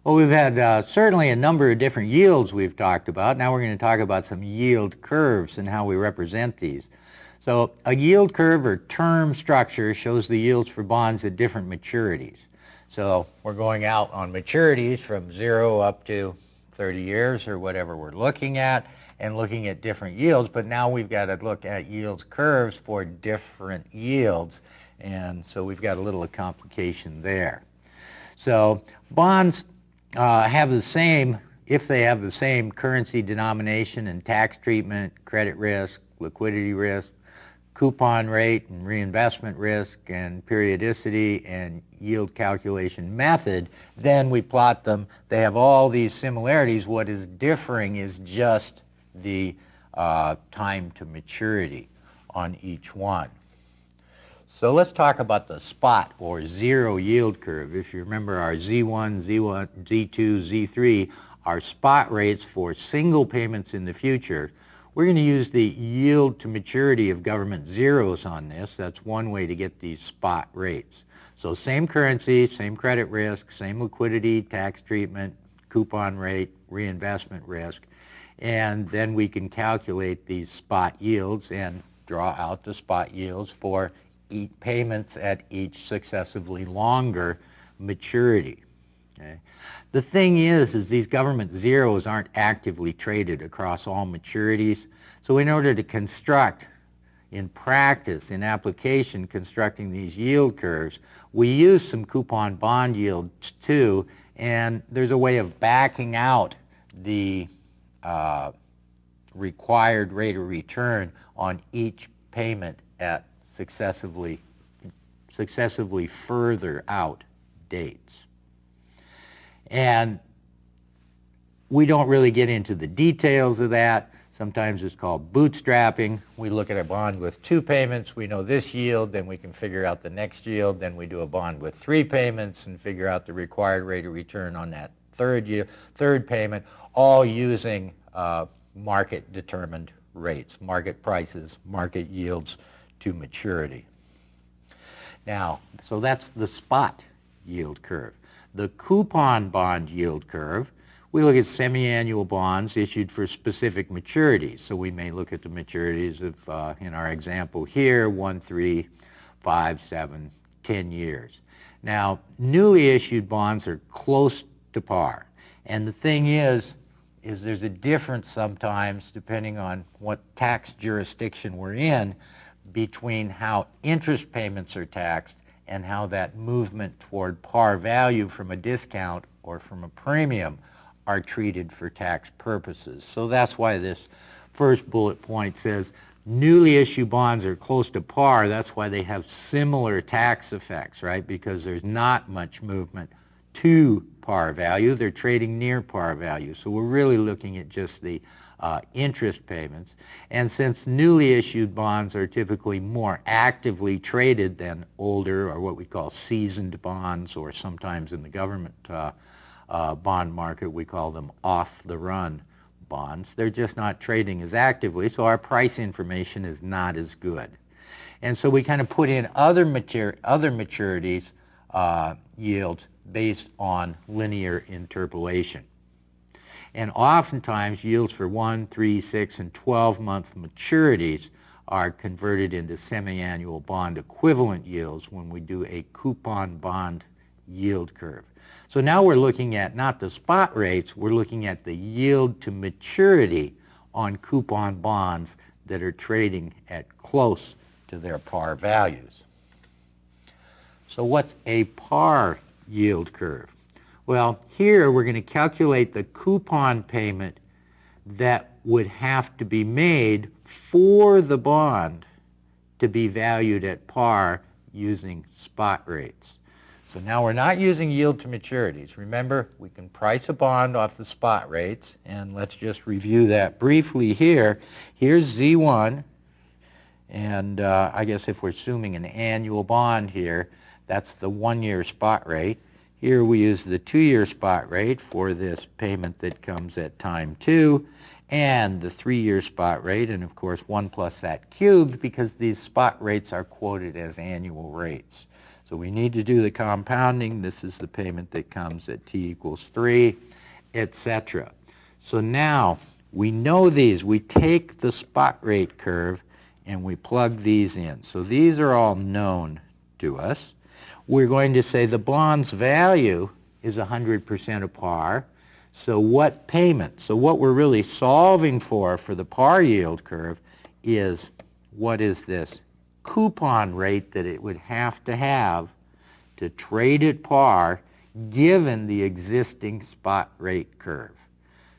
Well, we've had certainly a number of different yields we've talked about. Now we're going to talk about some yield curves and how we represent these. So a yield curve or term structure shows the yields for bonds at different maturities. So we're going out on maturities from 0 up to 30 years or whatever we're looking at and looking at different yields, but now we've got to look at yields curves for different yields, and so we've got a little complication there. So bonds have the same, if they have the same currency denomination and tax treatment, credit risk, liquidity risk, coupon rate and reinvestment risk and periodicity and yield calculation method, then we plot them. They have all these similarities. What is differing is just the time to maturity on each one. So let's talk about the spot or zero yield curve. If you remember our Z1, Z2, Z3 are spot rates for single payments in the future. We're going to use the yield to maturity of government zeros on this. That's one way to get these spot rates. So same currency, same credit risk, same liquidity, tax treatment, coupon rate, reinvestment risk, and then we can calculate these spot yields and draw out the spot yields for payments at each successively longer maturity. Okay. The thing is these government zeros aren't actively traded across all maturities. So in order to construct, in practice, in application, constructing these yield curves, we use some coupon bond yields too, and there's a way of backing out the required rate of return on each payment at successively further out dates. And we don't really get into the details of that. Sometimes it's called bootstrapping. We look at a bond with 2 payments, we know this yield, then we can figure out the next yield, then we do a bond with 3 payments and figure out the required rate of return on that third payment, all using market determined rates, market prices, market yields to maturity. Now, so that's the spot yield curve. The coupon bond yield curve, we look at semi-annual bonds issued for specific maturities. So we may look at the maturities of, in our example here, 1, 3, 5, 7, 10 years. Now, newly issued bonds are close to par. And the thing is there's a difference sometimes, depending on what tax jurisdiction we're in, between how interest payments are taxed and how that movement toward par value from a discount or from a premium are treated for tax purposes. So that's why this first bullet point says newly issued bonds are close to par. That's why they have similar tax effects, right? Because there's not much movement to par value. They're trading near par value. So we're really looking at just the interest payments. And since newly issued bonds are typically more actively traded than older or what we call seasoned bonds, or sometimes in the government bond market we call them off-the-run bonds, they're just not trading as actively, so our price information is not as good. And so we kind of put in other maturities yields based on linear interpolation. And oftentimes yields for 1, 3, 6, and 12-month maturities are converted into semi-annual bond equivalent yields when we do a coupon bond yield curve. So now we're looking at not the spot rates, we're looking at the yield to maturity on coupon bonds that are trading at close to their par values. So what's a par yield curve? Well, here we're going to calculate the coupon payment that would have to be made for the bond to be valued at par using spot rates. So now we're not using yield to maturities. Remember, we can price a bond off the spot rates, and let's just review that briefly here. Here's Z1, and I guess if we're assuming an annual bond here, that's the 1-year spot rate. Here we use the 2-year spot rate for this payment that comes at time 2, and the 3-year spot rate, and of course 1 plus that cubed, because these spot rates are quoted as annual rates. So we need to do the compounding. This is the payment that comes at t equals 3, etc. So now we know these. We take the spot rate curve and we plug these in. So these are all known to us. We're going to say the bond's value is 100% of par. So what payment? So what we're really solving for the par yield curve is, what is this coupon rate that it would have to trade at par given the existing spot rate curve.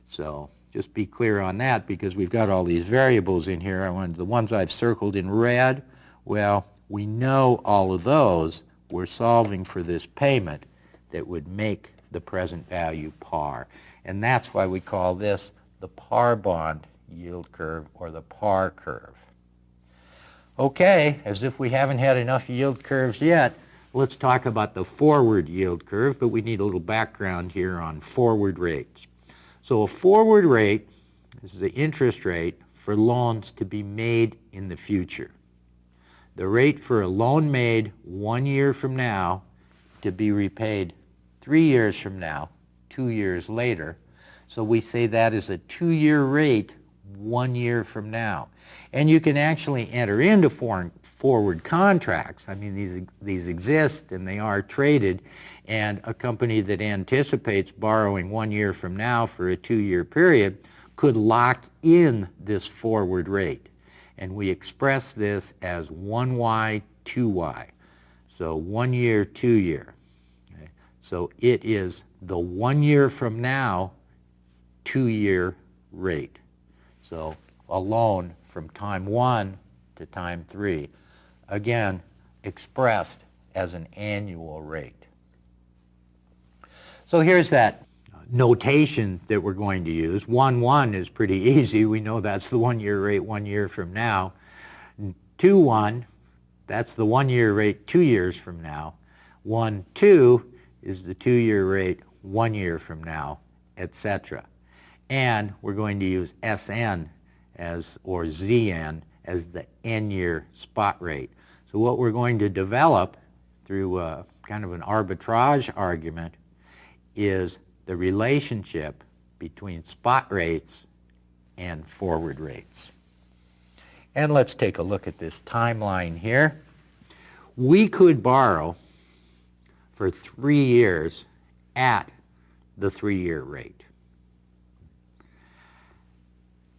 So just be clear on that, because we've got all these variables in here. The ones I've circled in red, well, we know all of those. We're solving for this payment that would make the present value par. And that's why we call this the par bond yield curve, or the par curve. Okay, as if we haven't had enough yield curves yet, let's talk about the forward yield curve, but we need a little background here on forward rates. So a forward rate is the interest rate for loans to be made in the future. The rate for a loan made 1 year from now to be repaid 3 years from now, 2 years later. So we say that is a 2-year rate 1 year from now. And you can actually enter into forward contracts. I mean, these exist and they are traded, and a company that anticipates borrowing 1 year from now for a 2-year period could lock in this forward rate. And we express this as 1y, 2y. So 1 year, 2 year. Okay. So it is the 1 year from now 2-year rate. So a loan from time 1 to time 3, again, expressed as an annual rate. So here's that notation that we're going to use. 1-1 is pretty easy. We know that's the 1-year rate 1 year from now. 2-1, that's the 1-year rate 2 years from now. 1-2 is the 2-year rate 1 year from now, etc. And we're going to use SN or ZN as the n-year spot rate. So what we're going to develop through kind of an arbitrage argument is the relationship between spot rates and forward rates. And let's take a look at this timeline here. We could borrow for 3 years at the 3-year rate.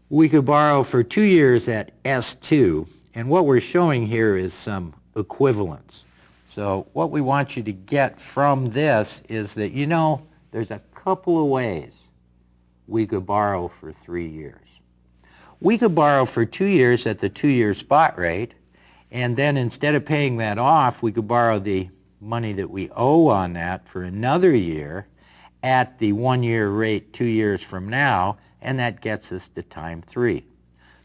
We could borrow for 2 years at S2, and what we're showing here is some equivalence. So what we want you to get from this is that, you know, there's a couple of ways we could borrow for 3 years. We could borrow for 2 years at the 2-year spot rate, and then instead of paying that off, we could borrow the money that we owe on that for another year at the 1-year rate 2 years from now, and that gets us to time 3.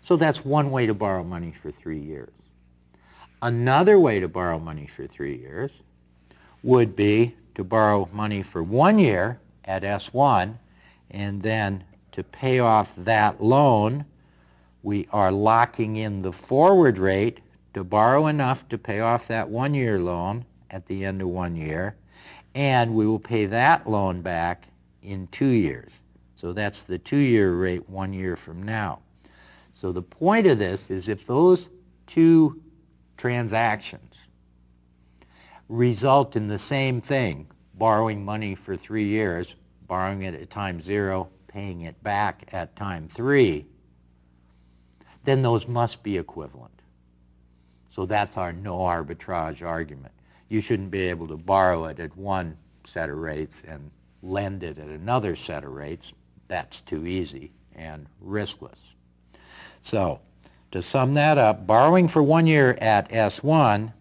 So that's one way to borrow money for 3 years. Another way to borrow money for 3 years would be to borrow money for 1 year at S1, and then to pay off that loan, we are locking in the forward rate to borrow enough to pay off that 1-year loan at the end of 1 year, and we will pay that loan back in 2 years. So that's the 2-year rate 1 year from now. So the point of this is, if those two transactions result in the same thing, borrowing money for 3 years, borrowing it at time 0, paying it back at time 3, then those must be equivalent. So that's our no arbitrage argument. You shouldn't be able to borrow it at one set of rates and lend it at another set of rates. That's too easy and riskless. So to sum that up, borrowing for 1 year at S1,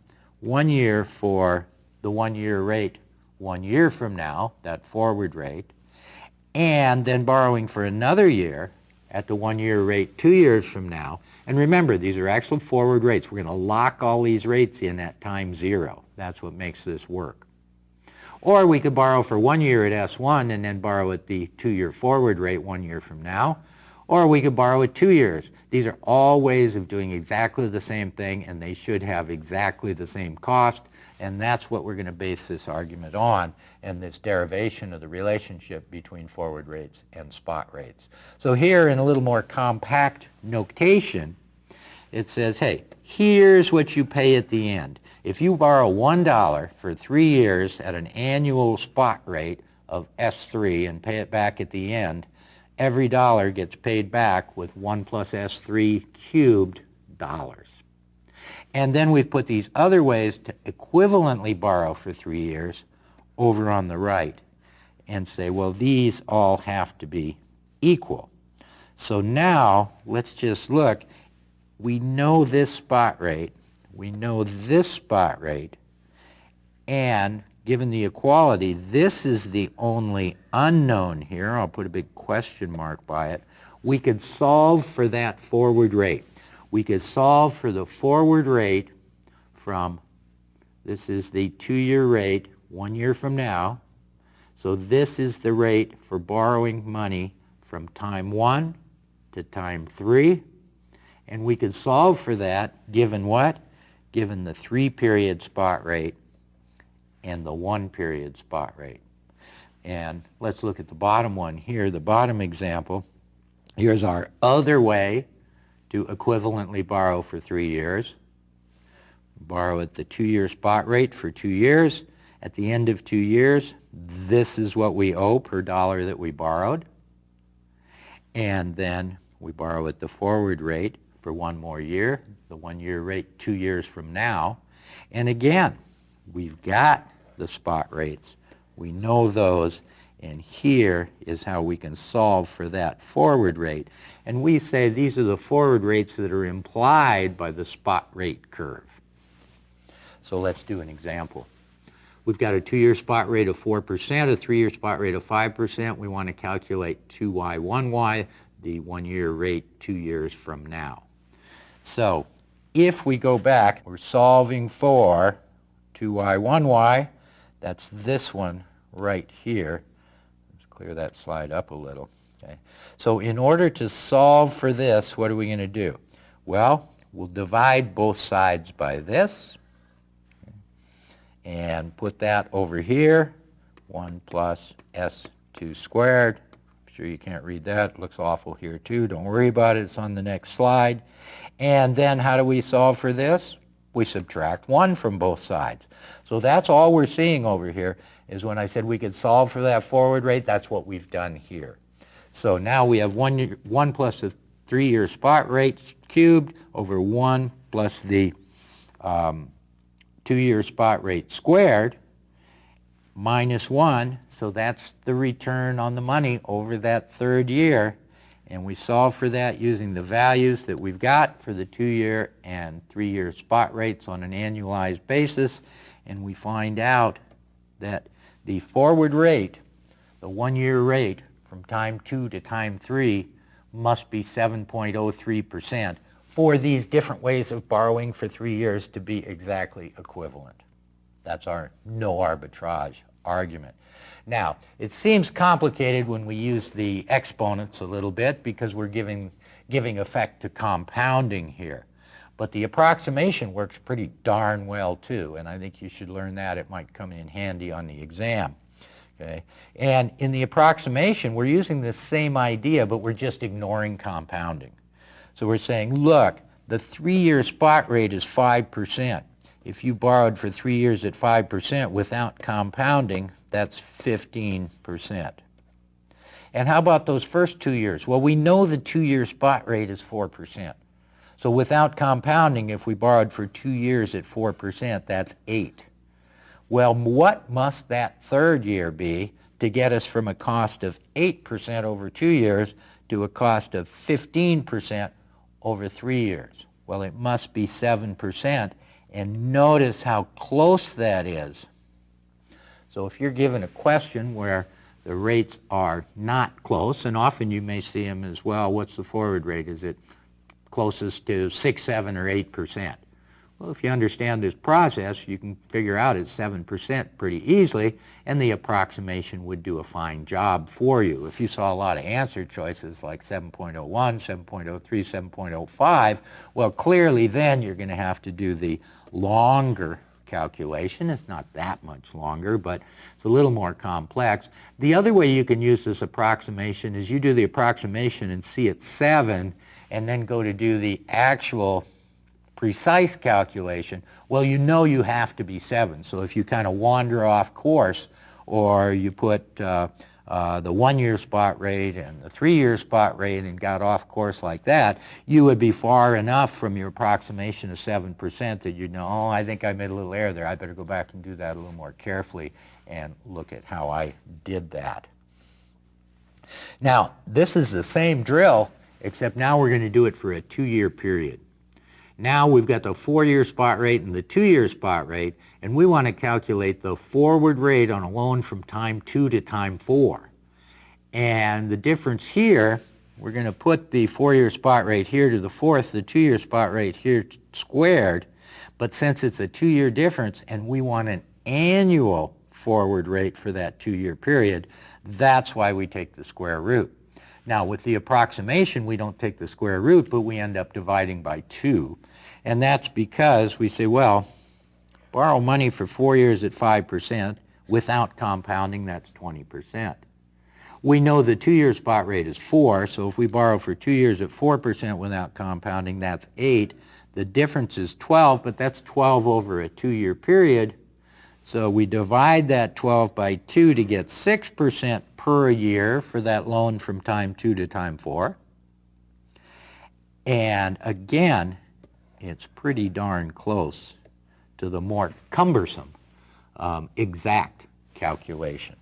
1 year for the 1-year rate 1 year from now, that forward rate, and then borrowing for another year at the 1-year rate 2 years from now. And remember, these are actual forward rates. We're going to lock all these rates in at time 0. That's what makes this work. Or we could borrow for 1 year at S1 and then borrow at the 2-year forward rate 1 year from now. Or we could borrow at 2 years. These are all ways of doing exactly the same thing, and they should have exactly the same cost. And that's what we're going to base this argument on, and this derivation of the relationship between forward rates and spot rates. So here in a little more compact notation, it says, hey, here's what you pay at the end. If you borrow $1 for 3 years at an annual spot rate of S3 and pay it back at the end, every dollar gets paid back with 1 plus S3 cubed dollars. And then we've put these other ways to equivalently borrow for 3 years over on the right and say, well, these all have to be equal. So now let's just look. We know this spot rate, we know this spot rate, and given the equality, this is the only unknown here. I'll put a big question mark by it. We could solve for that forward rate. We could solve for the forward rate from, this is the 2-year rate 1 year from now. So this is the rate for borrowing money from time 1 to time 3. And we could solve for that given what? Given the 3-period spot rate and the 1-period spot rate. And let's look at the bottom one here, the bottom example. Here's our other way to equivalently borrow for 3 years. Borrow at the 2-year spot rate for 2 years. At the end of 2 years, this is what we owe per dollar that we borrowed. And then we borrow at the forward rate for 1 more year, the 1-year rate 2 years from now. And again, we've got the spot rates. We know those, and here is how we can solve for that forward rate. And we say these are the forward rates that are implied by the spot rate curve. So let's do an example. We've got a 2-year spot rate of 4%, a 3-year spot rate of 5%. We want to calculate 2y, 1y, the 1-year rate 2 years from now. So if we go back, we're solving for 2y, 1y. That's this one right here. Let's clear that slide up a little. Okay. So in order to solve for this, what are we going to do? Well, we'll divide both sides by this and put that over here, 1 plus S2 squared. I'm sure you can't read that. It looks awful here too. Don't worry about it. It's on the next slide. And then how do we solve for this? We subtract 1 from both sides. So that's all we're seeing over here is when I said we could solve for that forward rate, that's what we've done here. So now we have 1 plus the 3-year spot rate cubed over 1 plus the 2-year spot rate squared minus 1. So that's the return on the money over that 3rd year. And we solve for that using the values that we've got for the 2-year and 3-year spot rates on an annualized basis. And we find out that the forward rate, the 1-year rate from time 2 to time 3, must be 7.03% for these different ways of borrowing for 3 years to be exactly equivalent. That's our no arbitrage argument. Now, it seems complicated when we use the exponents a little bit because we're giving effect to compounding here. But the approximation works pretty darn well too, and I think you should learn that. It might come in handy on the exam. Okay? And in the approximation, we're using the same idea, but we're just ignoring compounding. So we're saying, look, the 3-year spot rate is 5%. If you borrowed for 3 years at 5% without compounding, that's 15%. And how about those first 2 years? Well, we know the 2-year spot rate is 4%. So without compounding, if we borrowed for 2 years at 4%, that's 8. Well, what must that 3rd year be to get us from a cost of 8% over 2 years to a cost of 15% over 3 years? Well, it must be 7%. And notice how close that is. So if you're given a question where the rates are not close, and often you may see them as well, what's the forward rate? Is it closest to 6, 7, or 8%? Well, if you understand this process, you can figure out it's 7% pretty easily, and the approximation would do a fine job for you. If you saw a lot of answer choices like 7.01, 7.03, 7.05, well, clearly then you're going to have to do the longer calculation. It's not that much longer, but it's a little more complex. The other way you can use this approximation is you do the approximation and see it's 7, and then go to do the actual precise calculation. Well, you know you have to be 7. So if you kind of wander off course, or you put the 1-year spot rate and the 3-year spot rate and got off course like that, you would be far enough from your approximation of 7% that you'd know, oh, I think I made a little error there. I better go back and do that a little more carefully and look at how I did that. Now, this is the same drill, except now we're going to do it for a 2-year period. Now we've got the 4-year spot rate and the 2-year spot rate, and we want to calculate the forward rate on a loan from time 2 to time 4. And the difference here, we're going to put the 4-year spot rate here to the 4th, the 2-year spot rate here squared, but since it's a 2-year difference and we want an annual forward rate for that 2-year period, that's why we take the square root. Now, with the approximation, we don't take the square root, but we end up dividing by 2. And that's because we say, well, borrow money for 4 years at 5%. Without compounding, that's 20%. We know the 2-year spot rate is 4, so if we borrow for 2 years at 4% without compounding, that's 8. The difference is 12, but that's 12 over a 2-year period. So we divide that 12 by 2 to get 6% per year for that loan from time 2 to time 4. And again, it's pretty darn close to the more cumbersome exact calculation.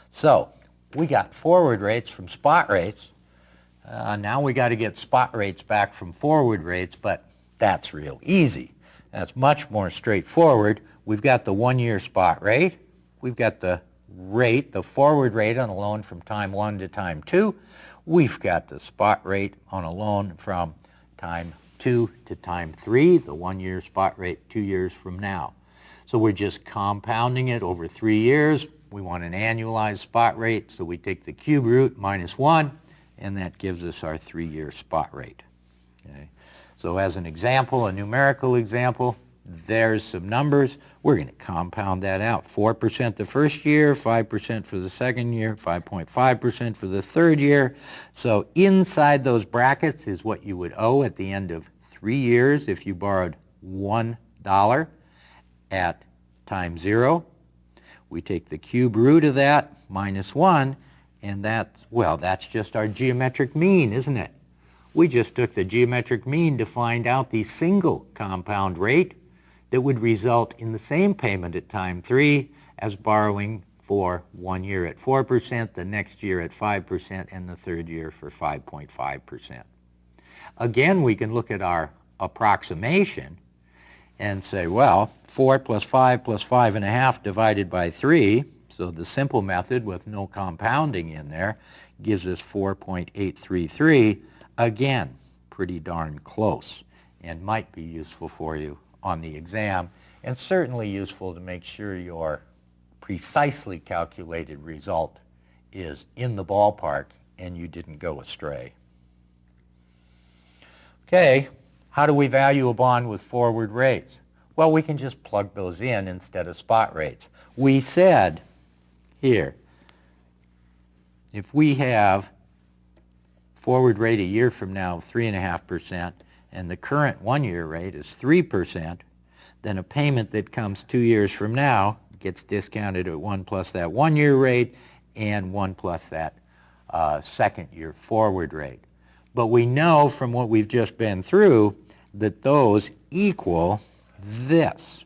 So we got forward rates from spot rates. Now we got to get spot rates back from forward rates, but that's real easy. That's much more straightforward. We've got the 1-year spot rate. We've got the rate, the forward rate on a loan from time 1 to time 2. We've got the spot rate on a loan from time 2 to time 3, the 1-year spot rate 2 years from now. So we're just compounding it over 3 years. We want an annualized spot rate, so we take the cube root minus 1, and that gives us our 3-year spot rate. Okay. So as an example, a numerical example, there's some numbers. We're going to compound that out. 4% the first year, 5% for the second year, 5.5% for the third year. So inside those brackets is what you would owe at the end of 3 years if you borrowed $1 at time 0. We take the cube root of that minus 1, and that's just our geometric mean, isn't it? We just took the geometric mean to find out the single compound rate that would result in the same payment at time 3 as borrowing for 1 year at 4%, the next year at 5%, and the third year for 5.5%. Again, we can look at our approximation and say, well, 4 plus 5 plus 5.5 divided by 3, so the simple method with no compounding in there, gives us 4.833. Again, pretty darn close, and might be useful for you on the exam, and certainly useful to make sure your precisely calculated result is in the ballpark and you didn't go astray. Okay, how do we value a bond with forward rates? Well, we can just plug those in instead of spot rates. We said here, if we have forward rate a year from now of 3.5%, and the current 1-year rate is 3%, then a payment that comes 2 years from now gets discounted at 1 plus that 1-year rate and 1 plus that second-year forward rate. But we know from what we've just been through that those equal this.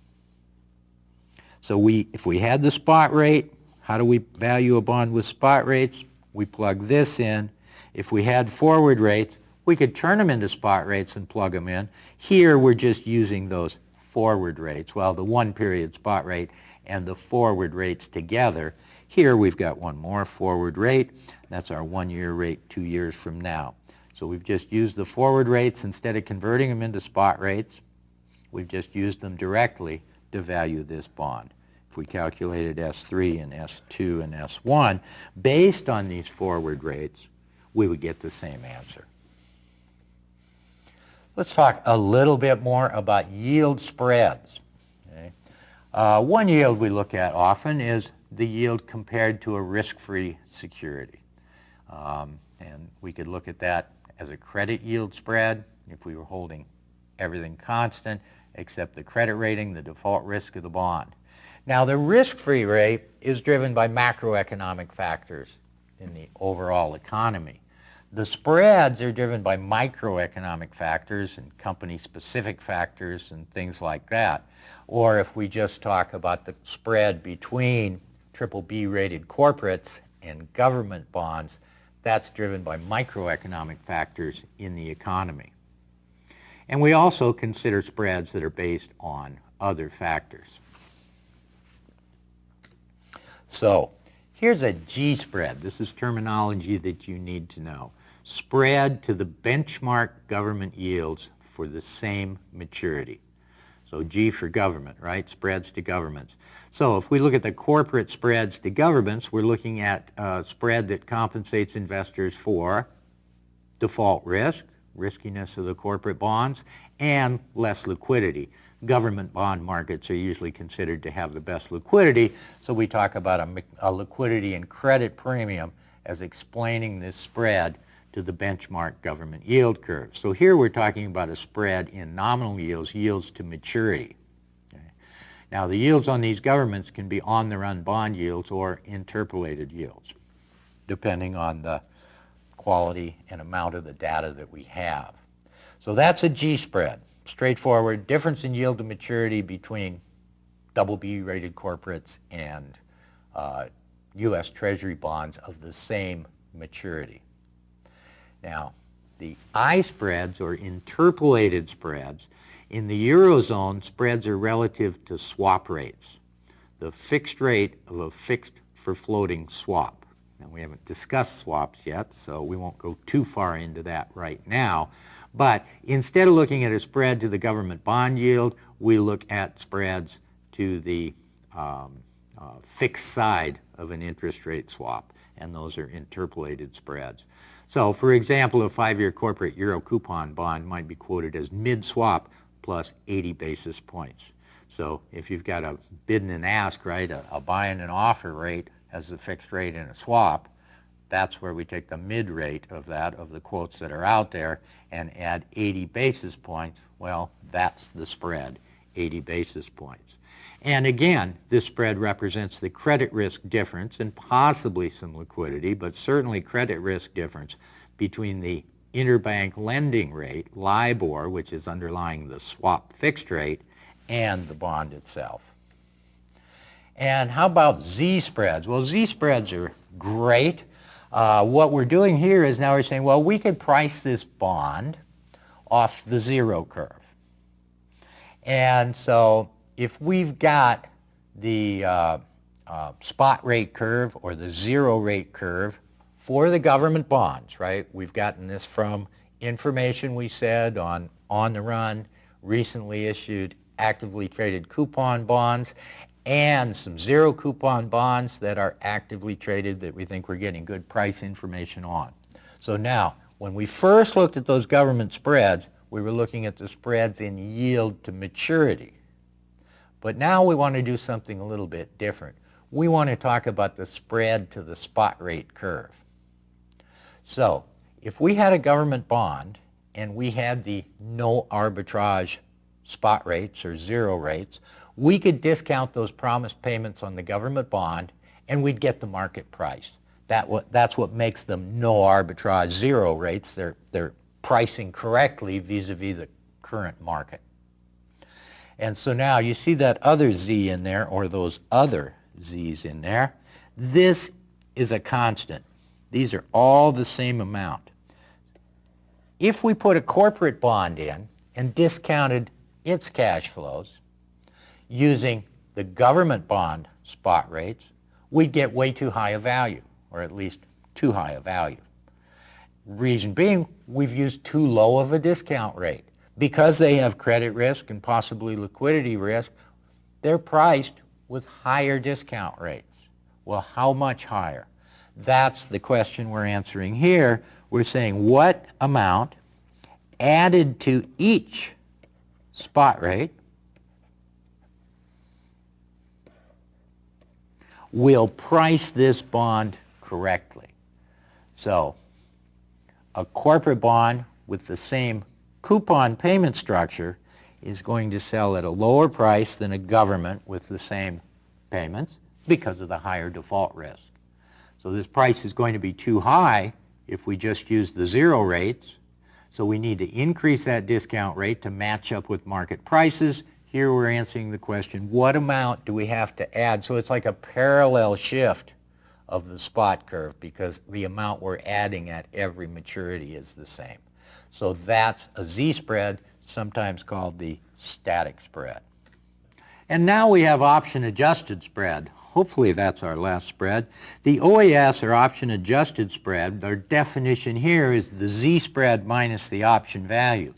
So if we had the spot rate, how do we value a bond with spot rates? We plug this in. If we had forward rates, we could turn them into spot rates and plug them in. Here we're just using those forward rates, well, the 1-period spot rate and the forward rates together. Here we've got one more forward rate. That's our 1-year rate 2 years from now. So we've just used the forward rates instead of converting them into spot rates. We've just used them directly to value this bond. If we calculated S3 and S2 and S1 based on these forward rates, we would get the same answer. Let's talk a little bit more about yield spreads. One yield we look at often is the yield compared to a risk-free security. And we could look at that as a credit yield spread if we were holding everything constant except the credit rating, the default risk of the bond. Now the risk-free rate is driven by macroeconomic factors in the overall economy. The spreads are driven by microeconomic factors and company-specific factors and things like that. Or if we just talk about the spread between BBB rated corporates and government bonds, that's driven by microeconomic factors in the economy. And we also consider spreads that are based on other factors. So here's a G spread. This is terminology that you need to know. Spread to the benchmark government yields for the same maturity. So G for government, right? Spreads to governments. So if we look at the corporate spreads to governments, we're looking at a spread that compensates investors for default risk, riskiness of the corporate bonds, and less liquidity. Government bond markets are usually considered to have the best liquidity, so we talk about a liquidity and credit premium as explaining this spread to the benchmark government yield curve. So here we're talking about a spread in nominal yields, yields to maturity. Okay. Now the yields on these governments can be on-the-run bond yields or interpolated yields, depending on the quality and amount of the data that we have. So that's a G spread. Straightforward, difference in yield to maturity between BB rated corporates and U.S. Treasury bonds of the same maturity. Now, the I spreads, or interpolated spreads, in the Eurozone, spreads are relative to swap rates, the fixed rate of a fixed for floating swap. Now, we haven't discussed swaps yet, so we won't go too far into that right now. But instead of looking at a spread to the government bond yield, we look at spreads to the fixed side of an interest rate swap, and those are interpolated spreads. So, for example, a 5-year corporate euro coupon bond might be quoted as mid-swap plus 80 basis points. So if you've got a bid and an ask, right, a buy and an offer rate as the fixed rate in a swap, that's where we take the mid rate of that, of the quotes that are out there, and add 80 basis points. Well, that's the spread, 80 basis points. And again, this spread represents the credit risk difference and possibly some liquidity, but certainly credit risk difference between the interbank lending rate, LIBOR, which is underlying the swap fixed rate, and the bond itself. And how about Z spreads? Well, Z spreads are great. What we're doing here is now we're saying, well, we could price this bond off the zero curve. And so if we've got the spot rate curve or the zero rate curve for the government bonds, right? We've gotten this from information we said on the run, recently issued actively traded coupon bonds, and some zero coupon bonds that are actively traded that we think we're getting good price information on. So now, when we first looked at those government spreads, we were looking at the spreads in yield to maturity. But now we want to do something a little bit different. We want to talk about the spread to the spot rate curve. So, if we had a government bond and we had the no arbitrage spot rates or zero rates, we could discount those promised payments on the government bond and we'd get the market price. That's what makes them no arbitrage zero rates. They're pricing correctly vis-a-vis the current market. And so now you see that other Z in there, or those other Z's in there. This is a constant. These are all the same amount. If we put a corporate bond in and discounted its cash flows using the government bond spot rates, we'd get way too high a value, or at least too high a value. Reason being, we've used too low of a discount rate. Because they have credit risk and possibly liquidity risk, they're priced with higher discount rates. Well, how much higher? That's the question we're answering here. We're saying what amount added to each spot rate will price this bond correctly. So a corporate bond with the same coupon payment structure is going to sell at a lower price than a government with the same payments because of the higher default risk. So this price is going to be too high if we just use the zero rates. So we need to increase that discount rate to match up with market prices. Here we're answering the question, what amount do we have to add? So it's like a parallel shift of the spot curve because the amount we're adding at every maturity is the same. So that's a Z-spread, sometimes called the static spread. And now we have option-adjusted spread. Hopefully that's our last spread. The OAS, or option-adjusted spread, their definition here is the Z-spread minus the option value.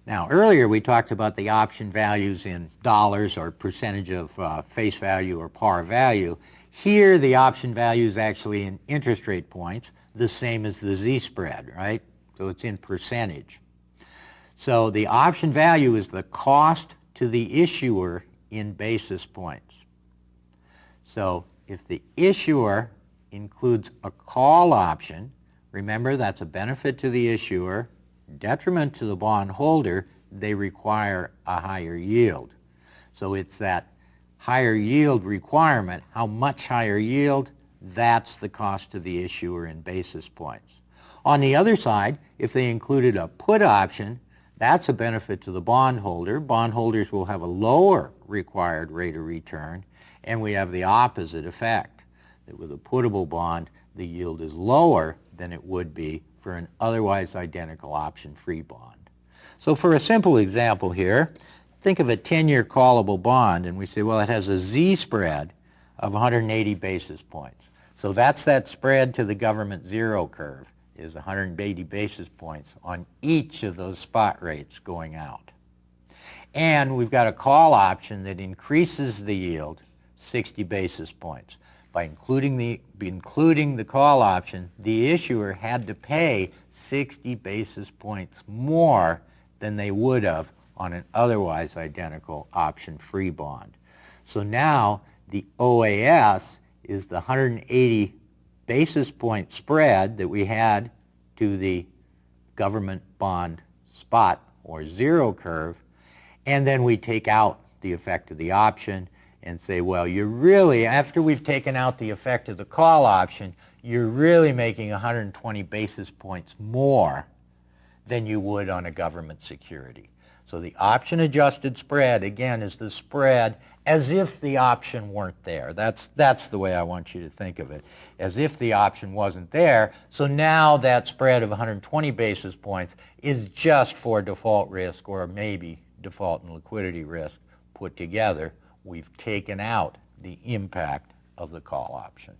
Now, earlier we talked about the option values in dollars or percentage of face value or par value. Here, the option value is actually in interest rate points, the same as the Z-spread, right? So it's in percentage. So the option value is the cost to the issuer in basis points. So if the issuer includes a call option, remember that's a benefit to the issuer, detriment to the bondholder, they require a higher yield. So it's that higher yield requirement. How much higher yield? That's the cost to the issuer in basis points. On the other side, if they included a put option, that's a benefit to the bondholder. Bondholders will have a lower required rate of return, and we have the opposite effect, that with a puttable bond, the yield is lower than it would be for an otherwise identical option-free bond. So for a simple example here, think of a 10-year callable bond, and we say, well, it has a Z-spread of 180 basis points. So that's that spread to the government zero curve, is 180 basis points on each of those spot rates going out. And we've got a call option that increases the yield 60 basis points. By including the call option, the issuer had to pay 60 basis points more than they would have on an otherwise identical option-free bond. So now the OAS is the 180 basis point spread that we had to the government bond spot or zero curve, and then we take out the effect of the option and say, well, you're really, after we've taken out the effect of the call option, you're really making 120 basis points more than you would on a government security. So the option-adjusted spread, again, is the spread as if the option weren't there. That's the way I want you to think of it, as if the option wasn't there. So now that spread of 120 basis points is just for default risk or maybe default and liquidity risk put together. We've taken out the impact of the call option.